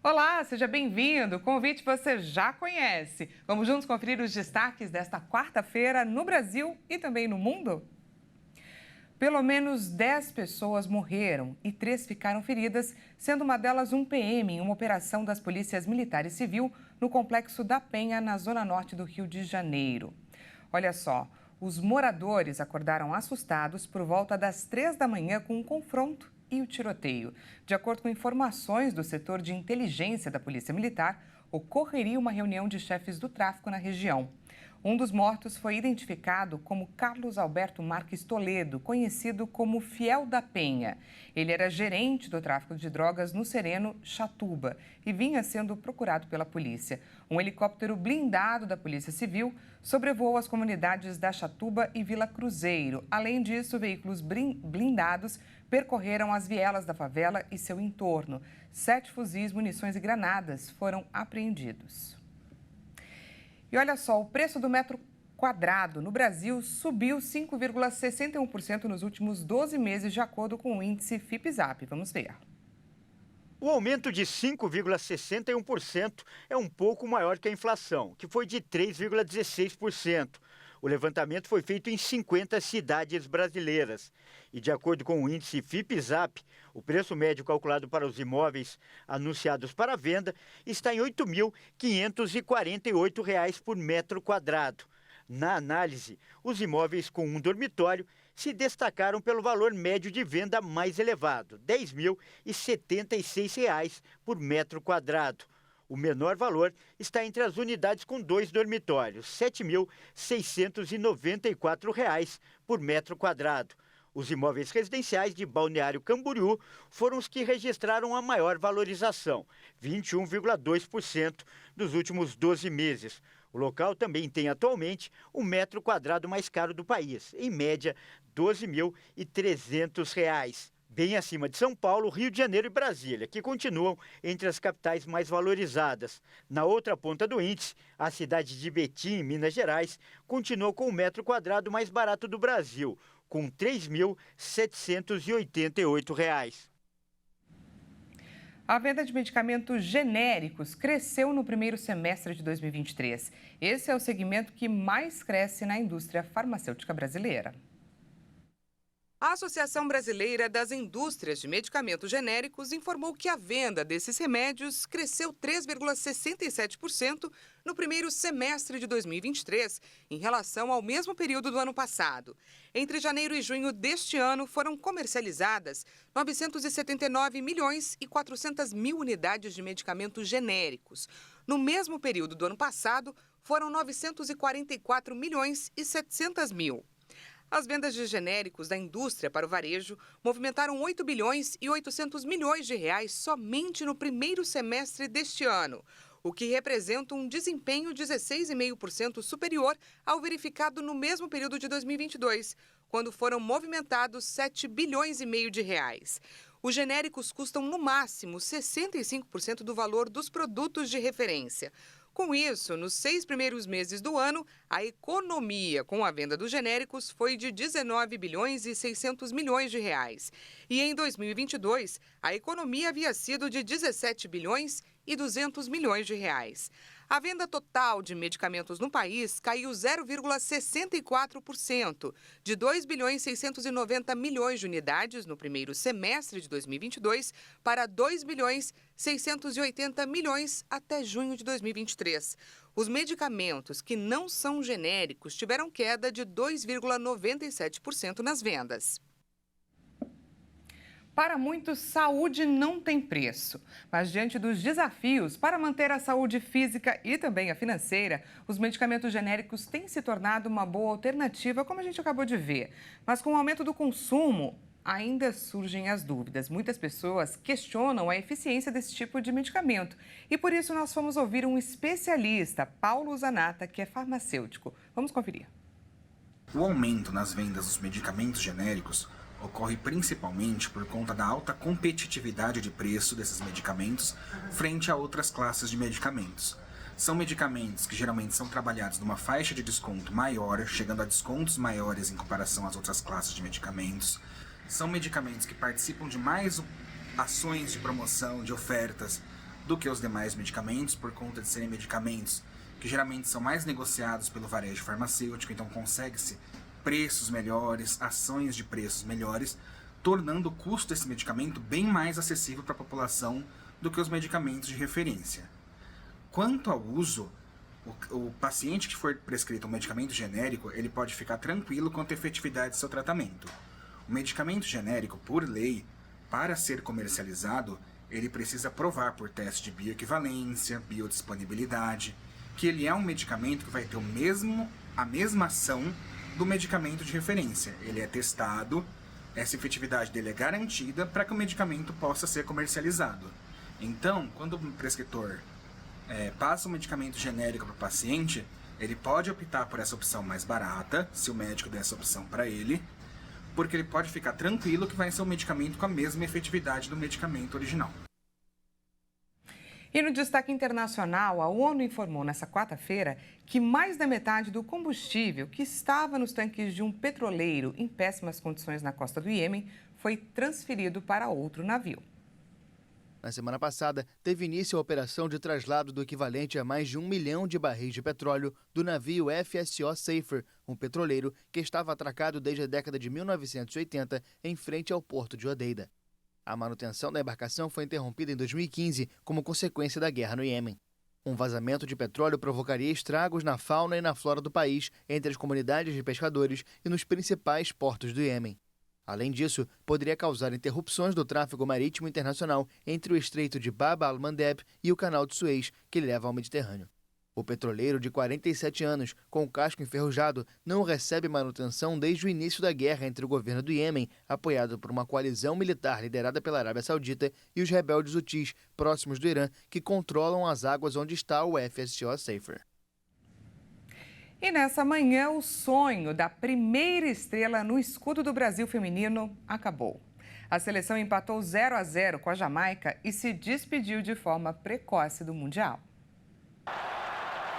Olá, seja bem-vindo. O convite você já conhece. Vamos juntos conferir os destaques desta quarta-feira no Brasil e também no mundo? Pelo menos 10 pessoas morreram e 3 ficaram feridas, sendo uma delas um PM em uma operação das polícias militar e civil no Complexo da Penha, na zona norte do Rio de Janeiro. Olha só, os moradores acordaram assustados por volta das 3 da manhã com um confronto e o tiroteio. De acordo com informações do setor de inteligência da Polícia Militar, ocorreria uma reunião de chefes do tráfico na região. Um dos mortos foi identificado como Carlos Alberto Marques Toledo, conhecido como Fiel da Penha. Ele era gerente do tráfico de drogas no Sereno, Chatuba, e vinha sendo procurado pela polícia. Um helicóptero blindado da Polícia Civil sobrevoou as comunidades da Chatuba e Vila Cruzeiro. Além disso, veículos blindados percorreram as vielas da favela e seu entorno. 7 fuzis, munições e granadas foram apreendidos. E olha só, o preço do metro quadrado no Brasil subiu 5,61% nos últimos 12 meses, de acordo com o índice Fipzap. Vamos ver. O aumento de 5,61% é um pouco maior que a inflação, que foi de 3,16%. O levantamento foi feito em 50 cidades brasileiras. E, de acordo com o índice Fipzap, o preço médio calculado para os imóveis anunciados para venda está em R$ 8.548 por metro quadrado. Na análise, os imóveis com um dormitório se destacaram pelo valor médio de venda mais elevado, R$ 10.076 por metro quadrado. O menor valor está entre as unidades com 2 dormitórios, R$ 7.694 por metro quadrado. Os imóveis residenciais de Balneário Camboriú foram os que registraram a maior valorização, 21,2% nos últimos 12 meses. O local também tem atualmente o metro quadrado mais caro do país, em média R$ 12.300. Bem acima de São Paulo, Rio de Janeiro e Brasília, que continuam entre as capitais mais valorizadas. Na outra ponta do índice, a cidade de Betim, em Minas Gerais, continuou com o metro quadrado mais barato do Brasil, com R$ 3.788. A venda de medicamentos genéricos cresceu no primeiro semestre de 2023. Esse é o segmento que mais cresce na indústria farmacêutica brasileira. A Associação Brasileira das Indústrias de Medicamentos Genéricos informou que a venda desses remédios cresceu 3,67% no primeiro semestre de 2023, em relação ao mesmo período do ano passado. Entre janeiro e junho deste ano, foram comercializadas 979 milhões e 400 mil unidades de medicamentos genéricos. No mesmo período do ano passado, foram 944 milhões e 700 mil. As vendas de genéricos da indústria para o varejo movimentaram 8 bilhões e 800 milhões de reais somente no primeiro semestre deste ano, o que representa um desempenho 16,5% superior ao verificado no mesmo período de 2022, quando foram movimentados 7 bilhões e meio de reais. Os genéricos custam no máximo 65% do valor dos produtos de referência. Com isso, nos 6 primeiros meses do ano, a economia com a venda dos genéricos foi de 19 bilhões e 600 milhões de reais. E em 2022, a economia havia sido de 17 bilhões e 200 milhões de reais. A venda total de medicamentos no país caiu 0,64%, de 2 bilhões e 690 milhões de unidades no primeiro semestre de 2022 para 2 bilhões e 680 milhões até junho de 2023. Os medicamentos que não são genéricos tiveram queda de 2,97% nas vendas. Para muitos, saúde não tem preço. Mas diante dos desafios para manter a saúde física e também a financeira, os medicamentos genéricos têm se tornado uma boa alternativa, como a gente acabou de ver. Mas com o aumento do consumo, ainda surgem as dúvidas. Muitas pessoas questionam a eficiência desse tipo de medicamento. E por isso nós fomos ouvir um especialista, Paulo Zanata, que é farmacêutico. Vamos conferir. O aumento nas vendas dos medicamentos genéricos ocorre principalmente por conta da alta competitividade de preço desses medicamentos frente a outras classes de medicamentos. São medicamentos que geralmente são trabalhados numa faixa de desconto maior, chegando a descontos maiores em comparação às outras classes de medicamentos. São medicamentos que participam de mais ações de promoção, de ofertas, do que os demais medicamentos, por conta de serem medicamentos que geralmente são mais negociados pelo varejo farmacêutico, então consegue-se preços melhores, ações de preços melhores, tornando o custo desse medicamento bem mais acessível para a população do que os medicamentos de referência. Quanto ao uso, o paciente que for prescrito um medicamento genérico, ele pode ficar tranquilo quanto à efetividade do seu tratamento. O medicamento genérico, por lei, para ser comercializado, ele precisa provar por teste de bioequivalência, biodisponibilidade, que ele é um medicamento que vai ter a mesma ação do medicamento de referência. Ele é testado, essa efetividade dele é garantida para que o medicamento possa ser comercializado. Então, quando o prescritor passa um medicamento genérico para o paciente, ele pode optar por essa opção mais barata, se o médico der essa opção para ele, porque ele pode ficar tranquilo que vai ser um medicamento com a mesma efetividade do medicamento original. E no destaque internacional, a ONU informou nesta quarta-feira que mais da metade do combustível que estava nos tanques de um petroleiro em péssimas condições na costa do Iêmen foi transferido para outro navio. Na semana passada, teve início a operação de traslado do equivalente a mais de 1 milhão de barris de petróleo do navio FSO Safer, um petroleiro que estava atracado desde a década de 1980 em frente ao porto de Hodeida. A manutenção da embarcação foi interrompida em 2015 como consequência da guerra no Iêmen. Um vazamento de petróleo provocaria estragos na fauna e na flora do país, entre as comunidades de pescadores e nos principais portos do Iêmen. Além disso, poderia causar interrupções do tráfego marítimo internacional entre o Estreito de Bab al-Mandeb e o Canal de Suez, que leva ao Mediterrâneo. O petroleiro, de 47 anos, com o casco enferrujado, não recebe manutenção desde o início da guerra entre o governo do Iêmen, apoiado por uma coalizão militar liderada pela Arábia Saudita, e os rebeldes hutis, próximos do Irã, que controlam as águas onde está o FSO Safer. E nessa manhã, o sonho da primeira estrela no escudo do Brasil feminino acabou. A seleção empatou 0-0 com a Jamaica e se despediu de forma precoce do Mundial.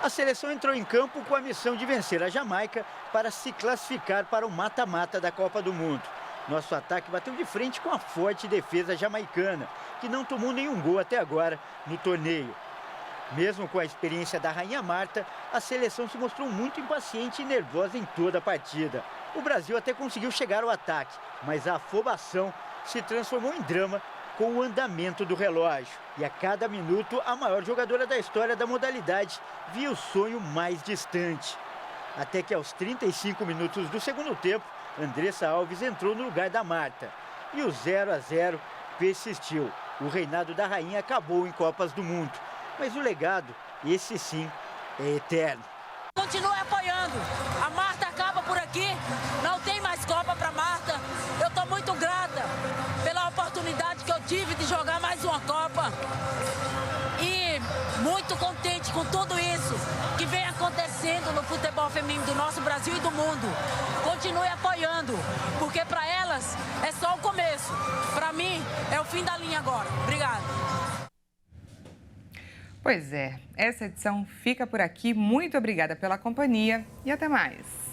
A seleção entrou em campo com a missão de vencer a Jamaica para se classificar para o mata-mata da Copa do Mundo. Nosso ataque bateu de frente com a forte defesa jamaicana, que não tomou nenhum gol até agora no torneio. Mesmo com a experiência da Rainha Marta, a seleção se mostrou muito impaciente e nervosa em toda a partida. O Brasil até conseguiu chegar ao ataque, mas a afobação se transformou em drama com o andamento do relógio. E a cada minuto, a maior jogadora da história da modalidade via o sonho mais distante. Até que aos 35 minutos do segundo tempo, Andressa Alves entrou no lugar da Marta. E o 0-0 persistiu. O reinado da rainha acabou em Copas do Mundo. Mas o legado, esse sim, é eterno. Continue apoiando. A Marta acaba por aqui. Não tem mais Copa para Marta. Eu estou muito grata pela oportunidade que eu tive de jogar mais uma Copa. E muito contente com tudo isso que vem acontecendo no futebol feminino do nosso Brasil e do mundo. Continue apoiando, porque para elas é só o começo. Para mim, é o fim da linha agora. Obrigada. Pois é, essa edição fica por aqui. Muito obrigada pela companhia e até mais.